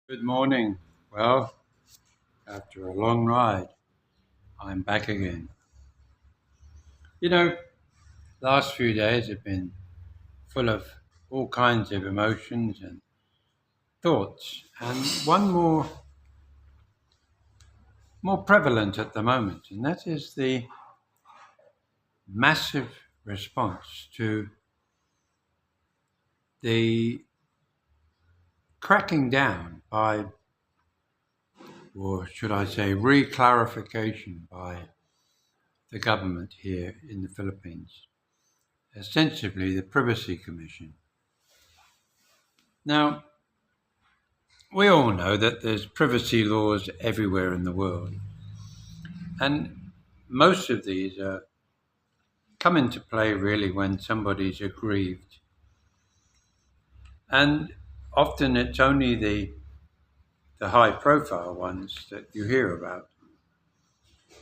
Good morning. Well, after a long ride, I'm back again. You know, last few days have been full of all kinds of emotions and thoughts, and one more prevalent at the moment, and that is the massive response to the cracking down by, or should I say, reclarification by the government here in the Philippines, ostensibly the Privacy Commission. Now, we all know that there's privacy laws everywhere in the world, and most of these come into play really when somebody's aggrieved, and often it's only the high-profile ones that you hear about.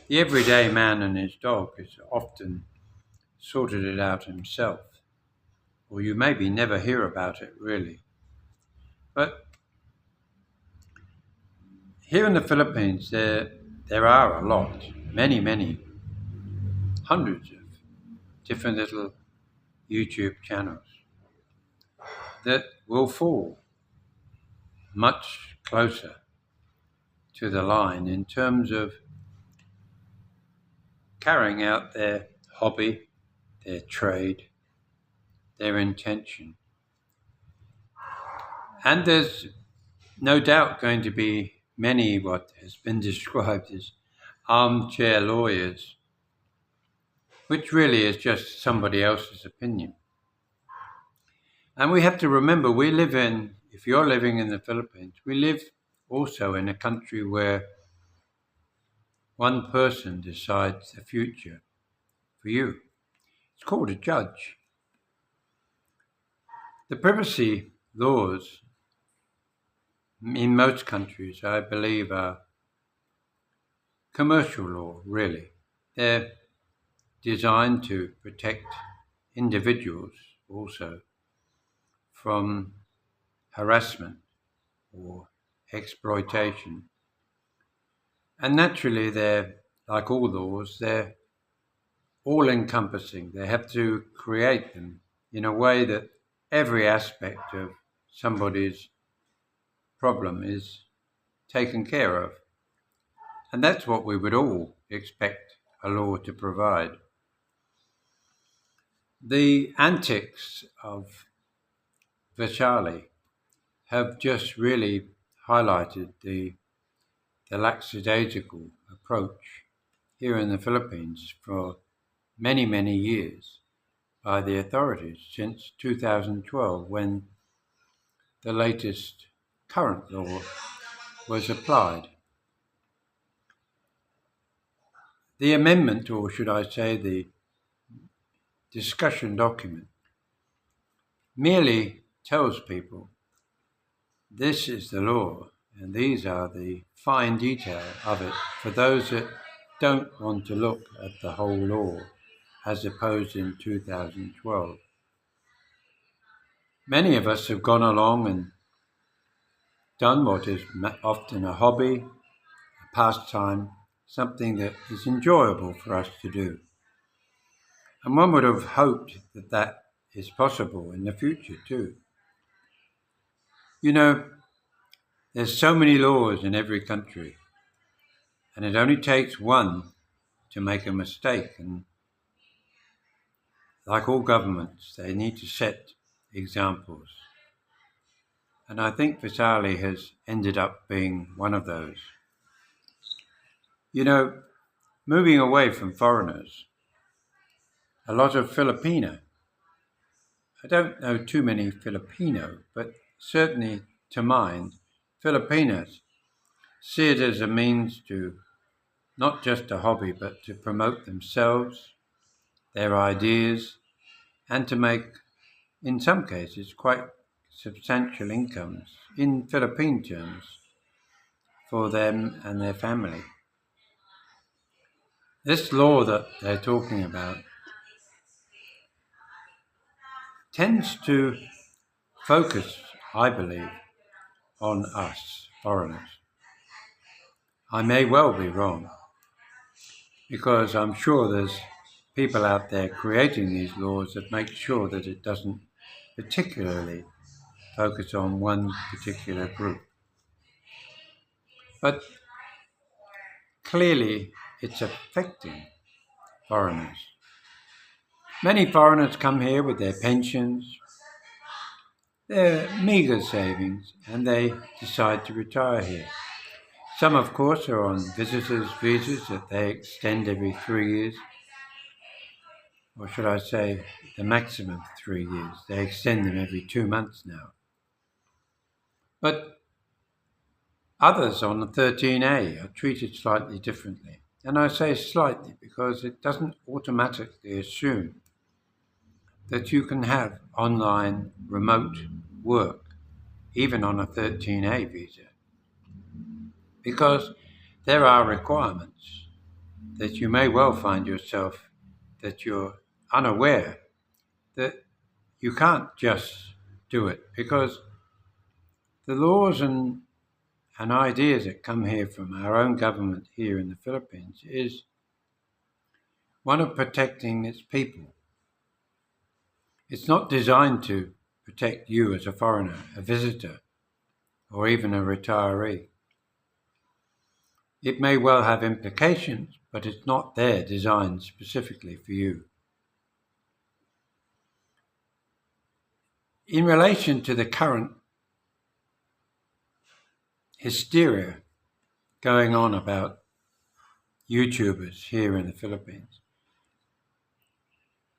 The everyday man and his dog has often sorted it out himself, or you maybe never hear about it really. But here in the Philippines, there are a lot, many hundreds of different little YouTube channels that will fall much closer to the line in terms of carrying out their hobby, their trade, their intention. And there's no doubt going to be many what has been described as armchair lawyers, which really is just somebody else's opinion. And we have to remember if you're living in the Philippines, we live also in a country where one person decides the future for you. It's called a judge. The privacy laws in most countries, I believe, are commercial law, really. They're designed to protect individuals also from harassment or exploitation. And naturally, they're, like all laws, they're all encompassing. They have to create them in a way that every aspect of somebody's problem is taken care of. And that's what we would all expect a law to provide. The antics of Vishali have just really highlighted the lackadaisical approach here in the Philippines for many years by the authorities since 2012 when the latest current law was applied. The amendment, or should I say the discussion document, merely tells people this is the law and these are the fine detail of it for those that don't want to look at the whole law as opposed in 2012. Many of us have gone along and done what is often a hobby, a pastime, something that is enjoyable for us to do. And one would have hoped that that is possible in the future too. You know, there's so many laws in every country, and it only takes one to make a mistake. And like all governments, they need to set examples. And I think Visali has ended up being one of those. You know, moving away from foreigners, a lot of Filipino, I don't know too many Filipino, but certainly to mind, Filipinos see it as a means to not just a hobby, but to promote themselves, their ideas, and to make, in some cases, quite substantial incomes in Philippine terms for them and their family. This law that they're talking about tends to focus, I believe, on us, foreigners. I may well be wrong, because I'm sure there's people out there creating these laws that make sure that it doesn't particularly focus on one particular group. But clearly, it's affecting foreigners. Many foreigners come here with their pensions, their meagre savings, and they decide to retire here. Some, of course, are on visitors' visas that they extend every 3 years, or should I say the maximum 3 years. They extend them every 2 months now. But others on the 13A are treated slightly differently. And I say slightly because it doesn't automatically assume that you can have online remote work, even on a 13A visa. Because there are requirements that you may well find yourself that you're unaware that you can't just do it, because the laws and ideas that come here from our own government here in the Philippines is one of protecting its people. It's not designed to protect you as a foreigner, a visitor, or even a retiree. It may well have implications, but it's not there designed specifically for you. In relation to the current hysteria going on about YouTubers here in the Philippines,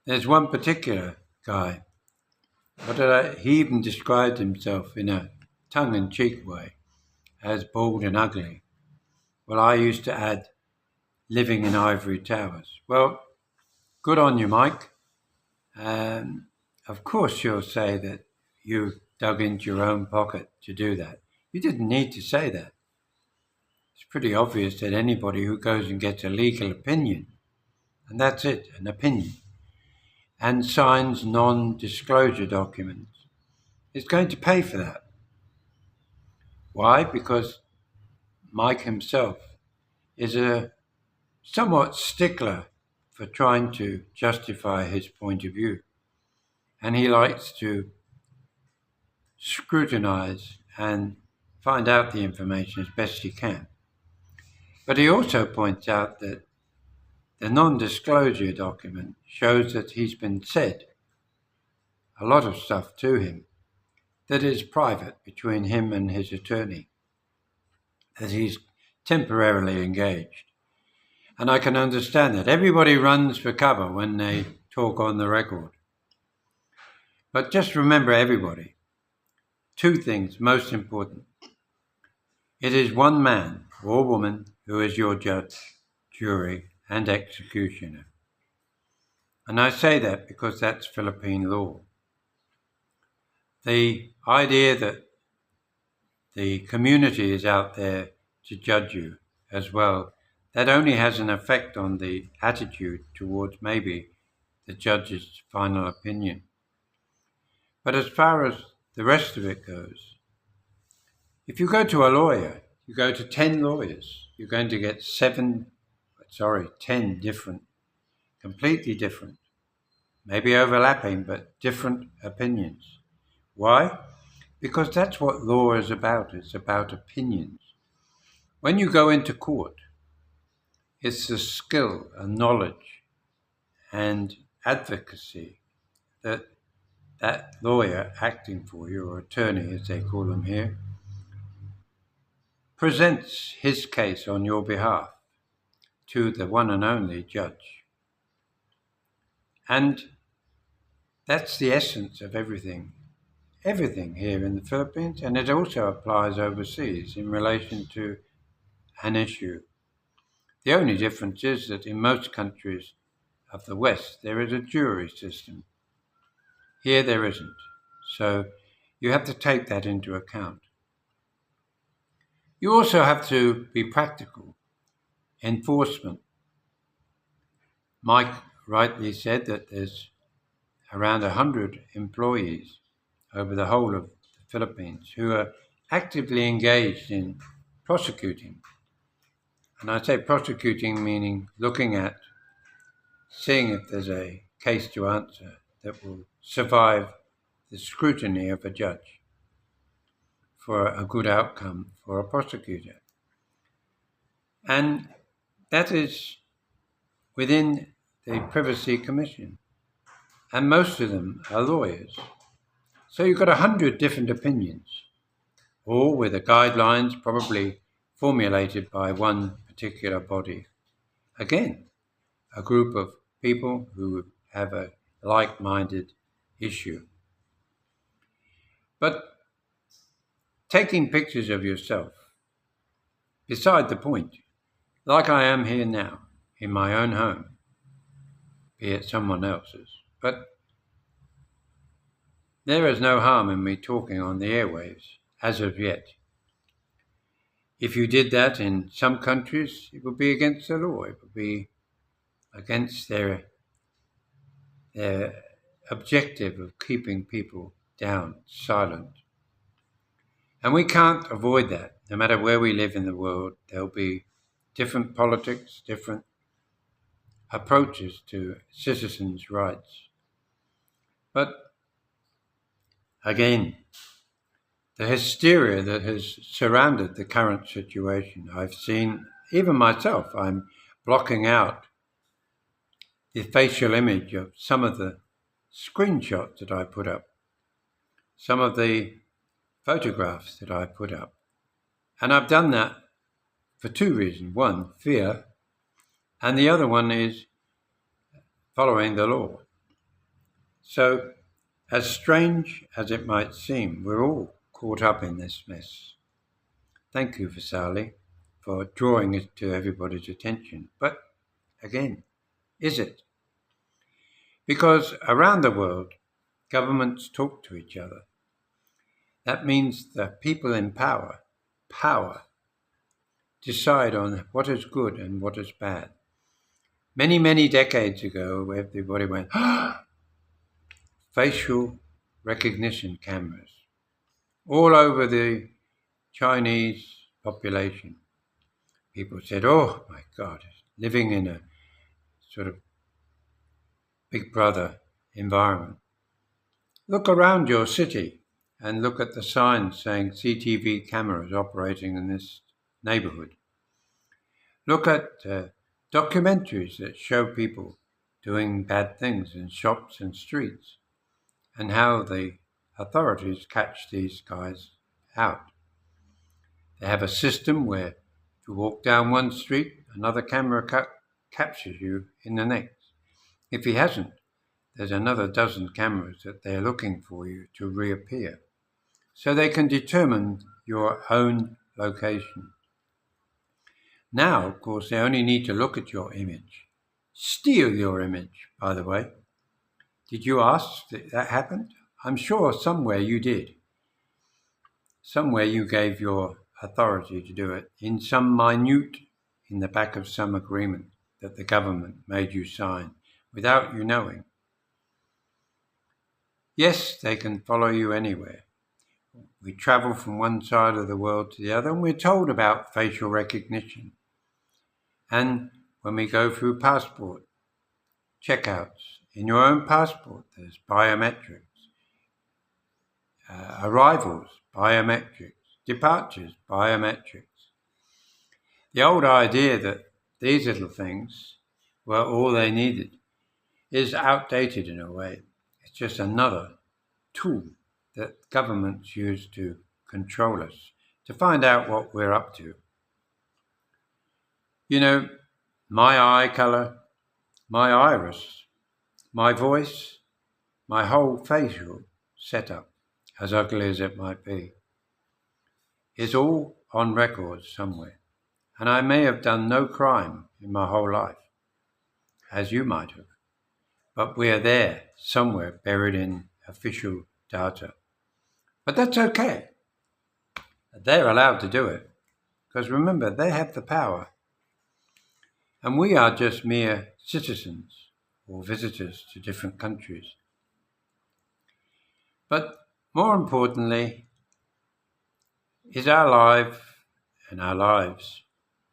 there's one particular guy, he even described himself in a tongue-in-cheek way as bald and ugly. Well, I used to add living in ivory towers. Well, good on you, Mike. Of course you'll say that you dug into your own pocket to do that. You didn't need to say that. It's pretty obvious that anybody who goes and gets a legal opinion, and that's it, an opinion, and signs non-disclosure documents, is going to pay for that. Why? Because Mike himself is a somewhat stickler for trying to justify his point of view. And he likes to scrutinize and find out the information as best he can. But he also points out that the non-disclosure document shows that he's been said a lot of stuff to him that is private between him and his attorney, that he's temporarily engaged. And I can understand that. Everybody runs for cover when they talk on the record. But just remember, everybody, two things most important. It is one man or woman who is your judge, jury, and executioner. And I say that because that's Philippine law. The idea that the community is out there to judge you as well, that only has an effect on the attitude towards maybe the judge's final opinion. But as far as the rest of it goes, if you go to a lawyer, you go to 10 lawyers, you're going to get 10 different, completely different, maybe overlapping, but different opinions. Why? Because that's what law is about. It's about opinions. When you go into court, it's the skill and knowledge and advocacy that that lawyer acting for you, or attorney as they call them here, presents his case on your behalf to the one and only judge. And that's the essence of everything here in the Philippines, and it also applies overseas in relation to an issue. The only difference is that in most countries of the West, there is a jury system. Here there isn't. So you have to take that into account. You also have to be practical. Enforcement. Mike rightly said that there's around 100 employees over the whole of the Philippines who are actively engaged in prosecuting. And I say prosecuting meaning looking at, seeing if there's a case to answer that will survive the scrutiny of a judge for a good outcome for a prosecutor. And that is within the Privacy Commission. And most of them are lawyers. So you've got 100 different opinions, all with the guidelines probably formulated by one particular body. Again, a group of people who have a like-minded issue. But taking pictures of yourself, beside the point, like I am here now, in my own home, be it someone else's. But there is no harm in me talking on the airwaves, as of yet. If you did that in some countries, it would be against the law. It would be against their objective of keeping people down, silent. And we can't avoid that. No matter where we live in the world, there'll be different politics, different approaches to citizens' rights. But again, the hysteria that has surrounded the current situation, I've seen, even myself, I'm blocking out the facial image of some of the screenshots that I put up, some of the photographs that I put up. And I've done that for two reasons. One, fear, and the other one is following the law. So, as strange as it might seem, we're all caught up in this mess. Thank you, Vasali, for drawing it to everybody's attention. But again, is it? Because around the world, governments talk to each other. That means the people in power, decide on what is good and what is bad. Many, many decades ago, everybody went, facial recognition cameras all over the Chinese population. People said, oh my God, living in a sort of Big Brother environment. Look around your city and look at the signs saying CCTV cameras operating in this neighborhood. Look at documentaries that show people doing bad things in shops and streets and how the authorities catch these guys out. They have a system where if you walk down one street, another camera captures you in the next. If he hasn't, there's another dozen cameras that they're looking for you to reappear. So they can determine your own location. Now, of course, they only need to look at your image. Steal your image, by the way. Did you ask that happened? I'm sure somewhere you did. Somewhere you gave your authority to do it in some minute, in the back of some agreement that the government made you sign without you knowing. Yes, they can follow you anywhere. We travel from one side of the world to the other and we're told about facial recognition. And when we go through passport checkouts, in your own passport there's biometrics. Arrivals, biometrics. Departures, biometrics. The old idea that these little things were all they needed is outdated in a way. It's just another tool that governments use to control us, to find out what we're up to. You know, my eye colour, my iris, my voice, my whole facial setup, as ugly as it might be, is all on record somewhere. And I may have done no crime in my whole life, as you might have. But we are there somewhere buried in official data. But that's okay. They're allowed to do it. Because remember, they have the power. And we are just mere citizens or visitors to different countries. But more importantly, Is our life and our lives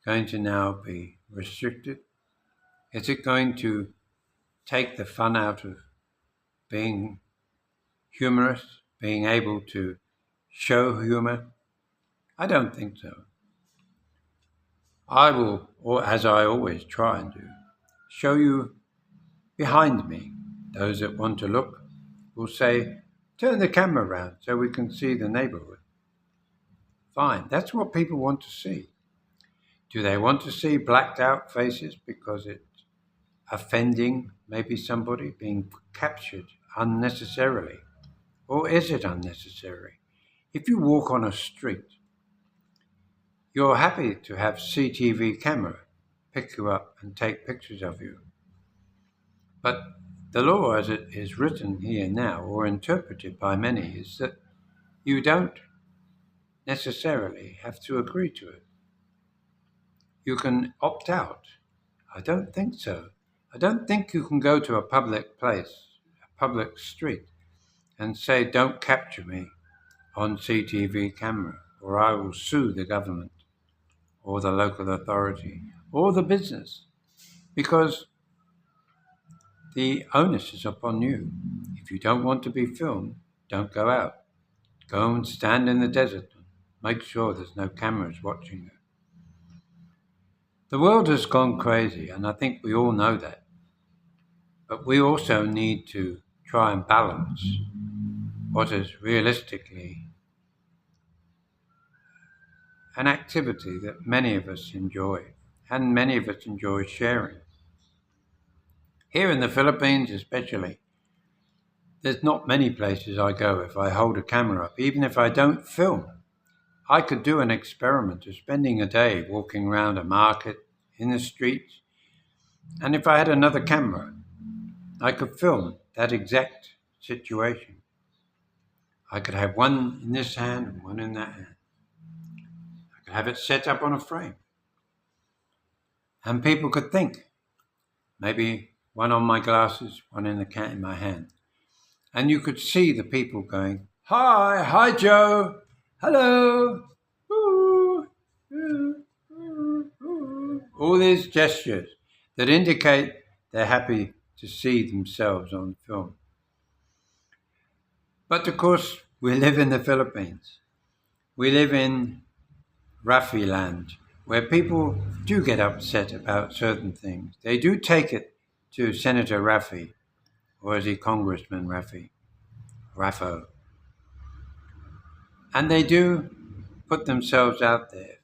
going to now be restricted? Is it going to take the fun out of being humorous, being able to show humor? I don't think so. I will, or as I always try and do, show you behind me. Those that want to look will say, turn the camera around so we can see the neighborhood. Fine, that's what people want to see. Do they want to see blacked out faces because it's offending maybe somebody being captured unnecessarily? Or is it unnecessary? If you walk on a street, you're happy to have CCTV camera pick you up and take pictures of you. But the law as it is written here now or interpreted by many is that you don't necessarily have to agree to it. You can opt out. I don't think so. I don't think you can go to a public place, a public street, and say, don't capture me on CCTV camera, or I will sue the government, or the local authority, or the business, because the onus is upon you. If you don't want to be filmed, don't go out. Go and stand in the desert and make sure there's no cameras watching you. The world has gone crazy, and I think we all know that. But we also need to try and balance what is realistically an activity that many of us enjoy, and many of us enjoy sharing. Here in the Philippines especially, there's not many places I go if I hold a camera up, even if I don't film. I could do an experiment of spending a day walking around a market, in the streets, and if I had another camera, I could film that exact situation. I could have one in this hand and one in that hand. I could have it set up on a frame. And people could think, maybe one on my glasses, one in my hand. And you could see the people going, hi Joe, hello, ooh, ooh, ooh, ooh. All these gestures that indicate they're happy to see themselves on film. But of course, we live in the Philippines. We live in Rafi land, where people do get upset about certain things. They do take it to Senator Rafi, or is he Congressman Raffo. And they do put themselves out there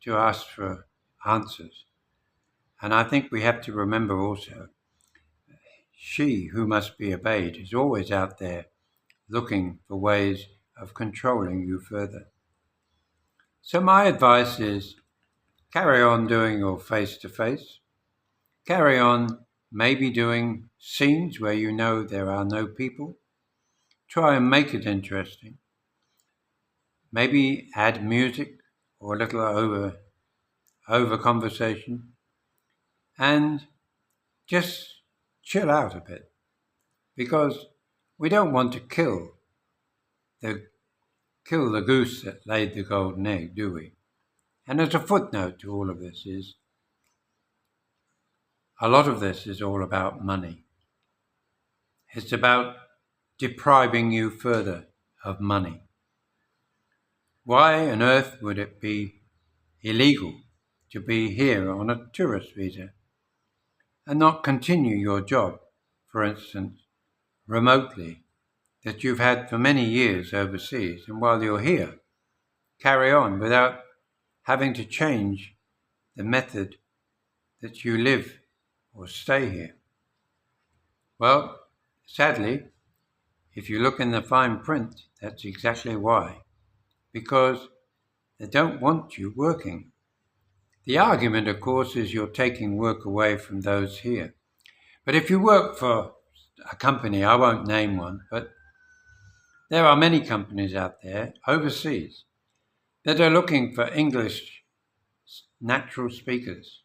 to ask for answers. And I think we have to remember also, she who must be obeyed is always out there looking for ways of controlling you further. So my advice is carry on doing your face-to-face. Carry on maybe doing scenes where you know there are no people. Try and make it interesting. Maybe add music or a little over conversation. And just chill out a bit. Because we don't want to kill the goose that laid the golden egg, do we? And as a footnote to all of this is, a lot of this is all about money. It's about depriving you further of money. Why on earth would it be illegal to be here on a tourist visa and not continue your job, for instance, remotely, that you've had for many years overseas, and while you're here, carry on without having to change the method that you live or stay here? Well, sadly, if you look in the fine print, that's exactly why. Because they don't want you working. The argument, of course, is you're taking work away from those here. But if you work for a company, I won't name one, but there are many companies out there overseas that are looking for English natural speakers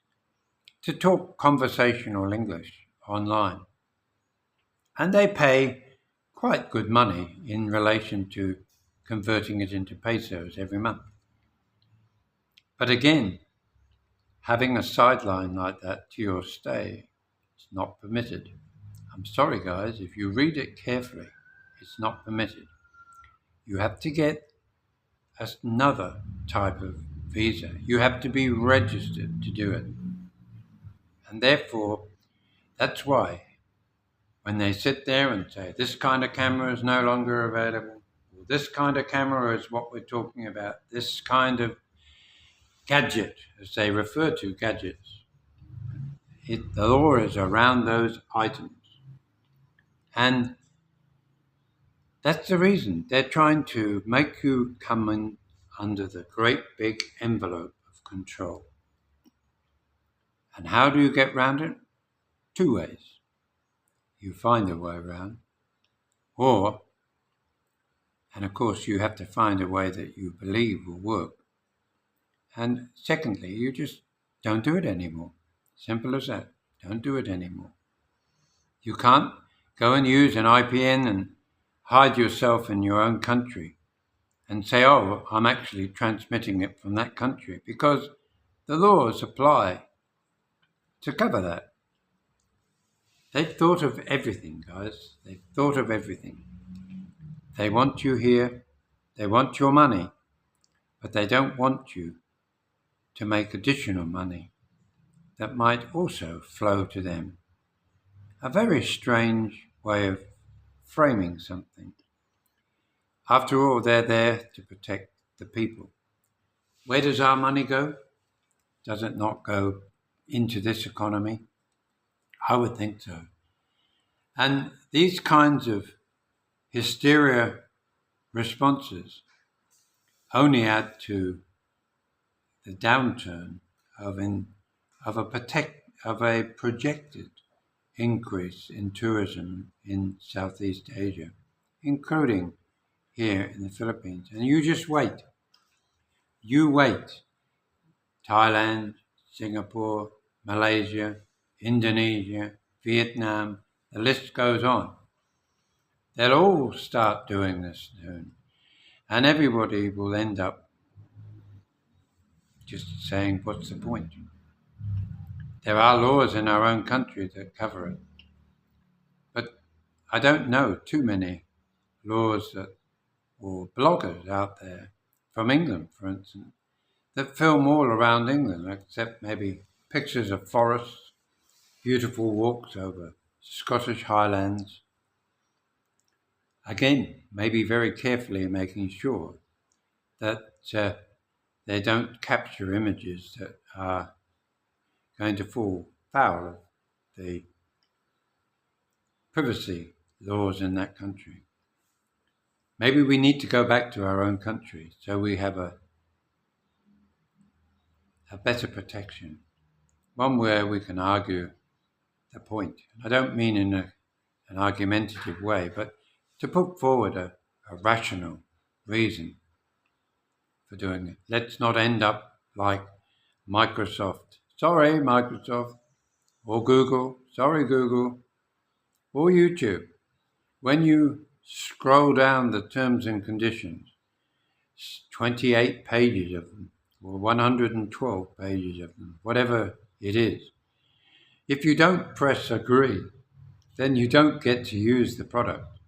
to talk conversational English online. And they pay quite good money in relation to converting it into pesos every month. But again, having a sideline like that to your stay is not permitted. I'm sorry, guys, if you read it carefully, it's not permitted. You have to get another type of visa. You have to be registered to do it. And therefore, that's why when they sit there and say, this kind of camera is no longer available, or this kind of camera is what we're talking about, this kind of gadget, as they refer to gadgets, the law is around those items. And that's the reason. They're trying to make you come in under the great big envelope of control. And how do you get around it? Two ways. You find a way around, and of course you have to find a way that you believe will work. And secondly, you just don't do it anymore. Simple as that. Don't do it anymore. You can't go and use an IPN and hide yourself in your own country and say, oh, I'm actually transmitting it from that country, because the laws apply to cover that. They've thought of everything, guys. They've thought of everything. They want you here. They want your money, but they don't want you to make additional money that might also flow to them. A very strange way of framing something. After all, they're there to protect the people. Where does our money go? Does it not go into this economy? I would think so. And these kinds of hysteria responses only add to the downturn of a projected increase in tourism in Southeast Asia, including here in the Philippines. And you just wait. You wait. Thailand, Singapore, Malaysia, Indonesia, Vietnam, the list goes on. They'll all start doing this soon. And everybody will end up just saying, what's the point? There are laws in our own country that cover it. But I don't know too many laws or bloggers out there from England, for instance, that film all around England, except maybe pictures of forests, beautiful walks over Scottish highlands. Again, maybe very carefully making sure that they don't capture images that are going to fall foul of the privacy laws in that country. Maybe we need to go back to our own country so we have a better protection, one where we can argue the point. I don't mean in an argumentative way, but to put forward a rational reason for doing it. Let's not end up like Microsoft. Sorry, Microsoft. Or Google. Sorry, Google. Or YouTube. When you scroll down the terms and conditions, 28 pages of them, or 112 pages of them, whatever it is. If you don't press agree, then you don't get to use the product.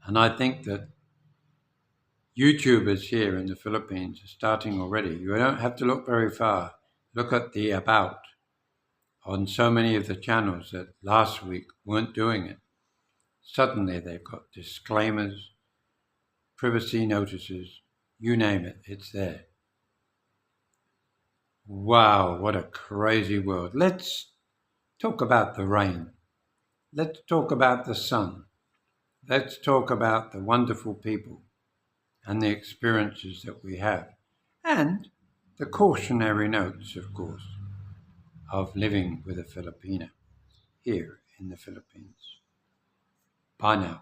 And I think that YouTubers here in the Philippines are starting already. You don't have to look very far. Look at the about on so many of the channels that last week weren't doing it. Suddenly they've got disclaimers, privacy notices, you name it, it's there. Wow, what a crazy world. Let's talk about the rain. Let's talk about the sun. Let's talk about the wonderful people and the experiences that we have. And the cautionary notes, of course, of living with a Filipina here in the Philippines. Bye now.